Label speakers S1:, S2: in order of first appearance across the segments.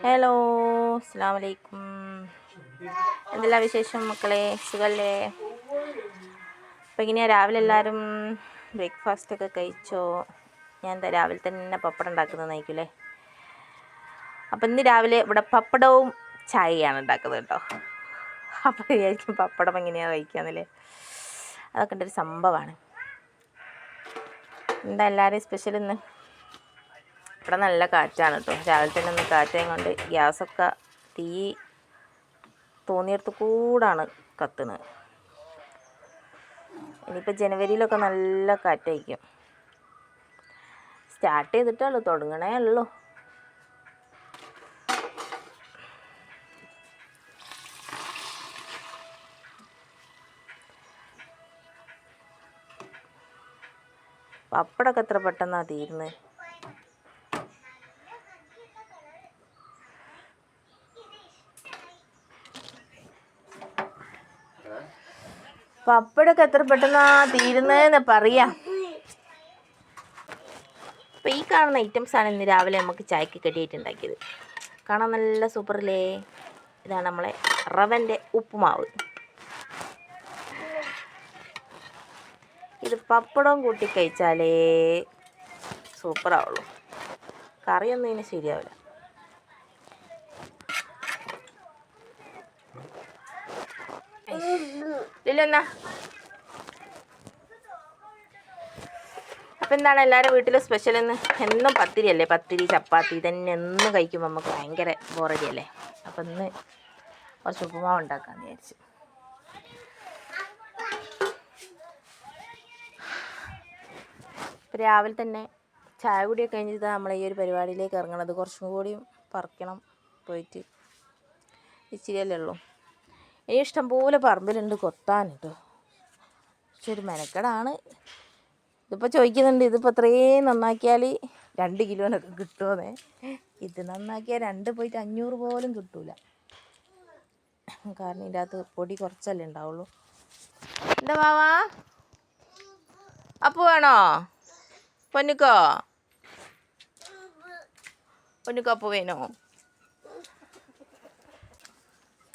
S1: Hello, അസ്സലാമു അലൈക്കും. എന്തെല്ലാം വിശേഷം മക്കളെ, സുഖല്ലേ? അപ്പം ഇങ്ങനെയാ, രാവിലെ എല്ലാവരും ബ്രേക്ക്ഫാസ്റ്റൊക്കെ കഴിച്ചോ? ഞാൻ എന്താ രാവിലെ തന്നെ പപ്പടം ഉണ്ടാക്കുന്നത് നയിക്കൂലേ. അപ്പം ഇന്ന് രാവിലെ ഇവിടെ പപ്പടവും ചായയാണ് ഉണ്ടാക്കുന്നത് കേട്ടോ. അപ്പോൾ വിചാരിക്കും പപ്പടം എങ്ങനെയാണ് കഴിക്കാന്നല്ലേ. അതൊക്കെ എൻ്റെ ഒരു സംഭവമാണ്. എന്താ എല്ലാവരെയും സ്പെഷ്യൽ ഇന്ന്? ഇവിടെ നല്ല കാറ്റാണ് കേട്ടോ. രാവിലെ തന്നെ ഒന്ന് കാറ്റേം കൊണ്ട് ഗ്യാസൊക്കെ തീ തോന്നിയെടുത്ത് കൂടാണ് കത്തുന്നത്. ഇനിയിപ്പോൾ ജനുവരിയിലൊക്കെ നല്ല കാറ്റായിരിക്കും. സ്റ്റാർട്ട് ചെയ്തിട്ടേ ഉള്ളൂ, തുടങ്ങണേ ഉള്ളൂ. പപ്പടമൊക്കെ എത്ര പെട്ടെന്നാണ് തീരുന്നത്. പപ്പടമൊക്കെ എത്ര പെട്ടെന്നാണ് തീരുന്നതെന്ന് പറയാം. അപ്പോൾ ഈ കാണുന്ന ഐറ്റംസാണ് ഇന്ന് രാവിലെ നമുക്ക് ചായക്ക് കടിയായിട്ട് ഉണ്ടാക്കിയത്. കാണാൻ നല്ല സൂപ്പറില്ലേ. ഇതാണ് നമ്മളെ റവൻ്റെ ഉപ്പുമാവ്. ഇത് പപ്പടവും കൂട്ടി കഴിച്ചാലേ സൂപ്പറാവുള്ളൂ. കറിയൊന്നും ഇതിന് ശരിയാവില്ല. ഇല്ലെന്നാ. അപ്പം എന്താണ് എല്ലാവരും വീട്ടിൽ സ്പെഷ്യൽ എന്ന്? എന്നും പത്തിരി അല്ലേ, പത്തിരി ചപ്പാത്തി തന്നെ എന്നും കഴിക്കുമ്പോൾ നമുക്ക് ഭയങ്കര ബോറടി അല്ലേ. അപ്പം ഇന്ന് കുറച്ച് ഉപ്പുമാവ് ഉണ്ടാക്കാമെന്ന് വിചാരിച്ചു. ഇപ്പം രാവിലെ തന്നെ ചായ കൂടിയൊക്കെ കഴിഞ്ഞിട്ട് നമ്മൾ ഈ ഒരു പരിപാടിയിലേക്ക് ഇറങ്ങണത്. കുറച്ചും കൂടിയും പറിക്കണം പോയിട്ട്. ഇച്ചിരിയല്ലേ ഉള്ളൂ. ഇനി ഇഷ്ടംപോലെ പറമ്പിലുണ്ട് കൊത്താൻ കേട്ടോ. പക്ഷെ ഒരു മെനക്കെടാണ്. ഇതിപ്പോൾ ചോദിക്കുന്നുണ്ട്, ഇതിപ്പോൾ അത്രയും നന്നാക്കിയാൽ 2 കിലോനൊക്കെ കിട്ടുമെന്നേ. ഇത് നന്നാക്കിയാൽ 2 പോയിട്ട് 500 പോലും കിട്ടൂല. കാരണം ഇതിൻ്റെ അകത്ത് പൊടി കുറച്ചല്ലേ ഉണ്ടാവുള്ളൂ. എന്താ വാവാ, അപ്പു വേണോ? പൊന്നുക്കോ അപ്പു വേണോ?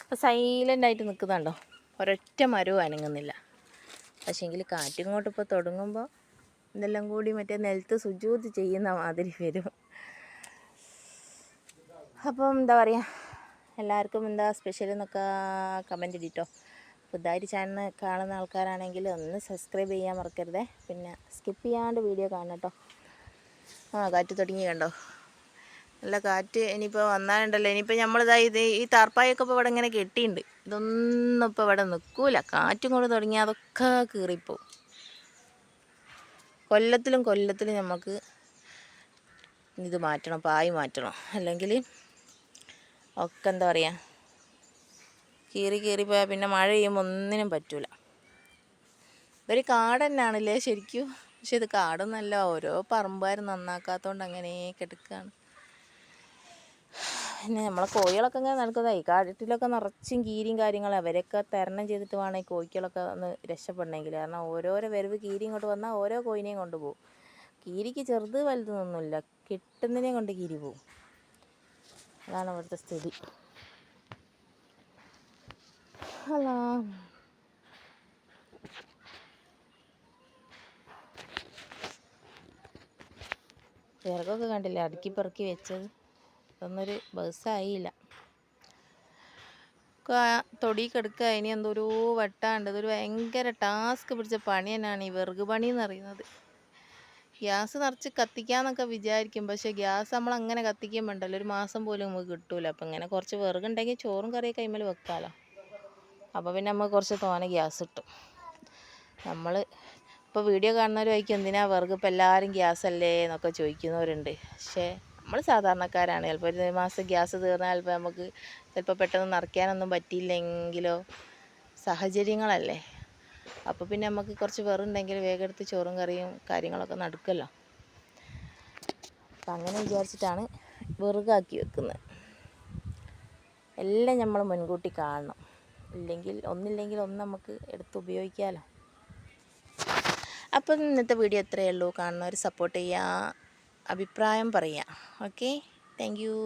S1: അപ്പോൾ സൈലൻ്റായിട്ട് നിൽക്കുന്നുണ്ടോ. ഒരൊറ്റ മരവും അനങ്ങുന്നില്ല. പക്ഷേങ്കിൽ കാറ്റിങ്ങോട്ട് ഇപ്പോൾ തുടങ്ങുമ്പോൾ ഇതെല്ലാം കൂടി മറ്റേ നിലത്ത് സുജൂത് ചെയ്യുന്ന മാതിരി വരും. അപ്പം എന്താ പറയുക, എല്ലാവർക്കും എന്താ സ്പെഷ്യൽ എന്നൊക്കെ കമൻറ്റ് ഇടിട്ടോ. പുതുതായിട്ട് ചാനൽ കാണുന്ന ആൾക്കാരാണെങ്കിൽ ഒന്ന് സബ്സ്ക്രൈബ് ചെയ്യാൻ മറക്കരുതേ. പിന്നെ സ്കിപ്പ് ചെയ്യാണ്ട് വീഡിയോ കാണണം കേട്ടോ. കാറ്റ് തുടങ്ങി കണ്ടോ, നല്ല കാറ്റ്. ഇനിയിപ്പോൾ വന്നാലുണ്ടല്ലോ, ഇനിയിപ്പോൾ നമ്മളിതാ ഈ താർപ്പായൊക്കെ ഇപ്പോൾ ഇവിടെ ഇങ്ങനെ കെട്ടിയിട്ടുണ്ട്. ഇതൊന്നും ഇപ്പോൾ ഇവിടെ നിൽക്കൂല. കാറ്റും കൊണ്ട് തുടങ്ങിയാൽ അതൊക്കെ കീറിപ്പോവും. കൊല്ലത്തിലും നമുക്ക് ഇത് മാറ്റണം, പായ് മാറ്റണം. അല്ലെങ്കിൽ ഒക്കെ എന്താ പറയുക, കീറിപ്പോയാൽ പിന്നെ മഴ പെയ്യുമ്പോൾ ഒന്നിനും പറ്റൂല. ഇതൊരു കാട് തന്നെയാണല്ലേ ശരിക്കും. പക്ഷെ ഇത് കാടൊന്നല്ല, ഓരോ പറമ്പുകാർ നന്നാക്കാത്തതുകൊണ്ട് അങ്ങനെ കിടക്കുകയാണ്. പിന്നെ നമ്മളെ കോഴികളൊക്കെ ഇങ്ങനെ നടക്കുന്നതായി. കാട്ടിലൊക്കെ നിറച്ചും കീരിയും കാര്യങ്ങളും. അവരൊക്കെ തരണം ചെയ്തിട്ട് വേണം ഈ കോഴികളൊക്കെ ഒന്ന് രക്ഷപ്പെടണമെങ്കിൽ. കാരണം ഓരോരോ വരവ് കീരി ഇങ്ങോട്ട് വന്നാൽ ഓരോ കോഴിനെയും കൊണ്ടുപോകും. കീരിക്ക് ചെറുത് വലുതൊന്നുമില്ല, കിട്ടുന്നതിനെ കൊണ്ട് കീരി പോവും. അതാണ് ഇവിടുത്തെ സ്ഥിതി. ഹലോ, വിറകൊക്കെ കണ്ടില്ലേ അടുക്കി പെറുക്കി വെച്ചത്. ഇതൊന്നൊരു ബസ്സായില്ല. തൊടി കിടക്കുക. ഇനി എന്തോരോ വട്ടാണ്ട്. ഇതൊരു ഭയങ്കര ടാസ്ക് പിടിച്ച പണി തന്നെയാണ് ഈ വിറക് പണി എന്ന് പറയുന്നത്. ഗ്യാസ് നിറച്ച് കത്തിക്കാമെന്നൊക്കെ വിചാരിക്കും. പക്ഷേ ഗ്യാസ് നമ്മളങ്ങനെ കത്തിക്കുമ്പോണ്ടല്ലോ 1 മാസം പോലും നമുക്ക് കിട്ടൂല. അപ്പം ഇങ്ങനെ കുറച്ച് വിറകുണ്ടെങ്കിൽ ചോറും കറിയൊക്കെ അതിന്മേൽ വെക്കാമല്ലോ. അപ്പോൾ പിന്നെ നമുക്ക് കുറച്ച് തോനെ ഗ്യാസ് കിട്ടും. നമ്മൾ ഇപ്പോൾ വീഡിയോ കാണുന്നവരുമായിരിക്കും എന്തിനാ വിറക്, ഇപ്പോൾ എല്ലാവരും ഗ്യാസ് അല്ലേ എന്നൊക്കെ ചോദിക്കുന്നവരുണ്ട്. പക്ഷേ നമ്മൾ സാധാരണക്കാരാണ്. ചിലപ്പോൾ 1 മാസം ഗ്യാസ് തീർന്നാൽ ചിലപ്പോൾ നമുക്ക് പെട്ടെന്ന് നിറയ്ക്കാനൊന്നും പറ്റിയില്ലെങ്കിലോ, സാഹചര്യങ്ങളല്ലേ. അപ്പോൾ പിന്നെ നമുക്ക് കുറച്ച് വിറകുണ്ടെങ്കിൽ വേഗം എടുത്ത് ചോറും കറിയും കാര്യങ്ങളൊക്കെ നടക്കുമല്ലോ. അപ്പം അങ്ങനെ വിചാരിച്ചിട്ടാണ് വിറകാക്കി വെക്കുന്നത്. എല്ലാം നമ്മൾ മുൻകൂട്ടി കാണണം. ഒന്നില്ലെങ്കിൽ ഒന്ന് നമുക്ക് എടുത്ത് ഉപയോഗിക്കാമല്ലോ. അപ്പം ഇന്നത്തെ വീഡിയോ എത്രയേ ഉള്ളൂ. കാണുന്നവർ സപ്പോർട്ട് ചെയ്യുക, അഭിപ്രായം പറയുക. Okay, thank you.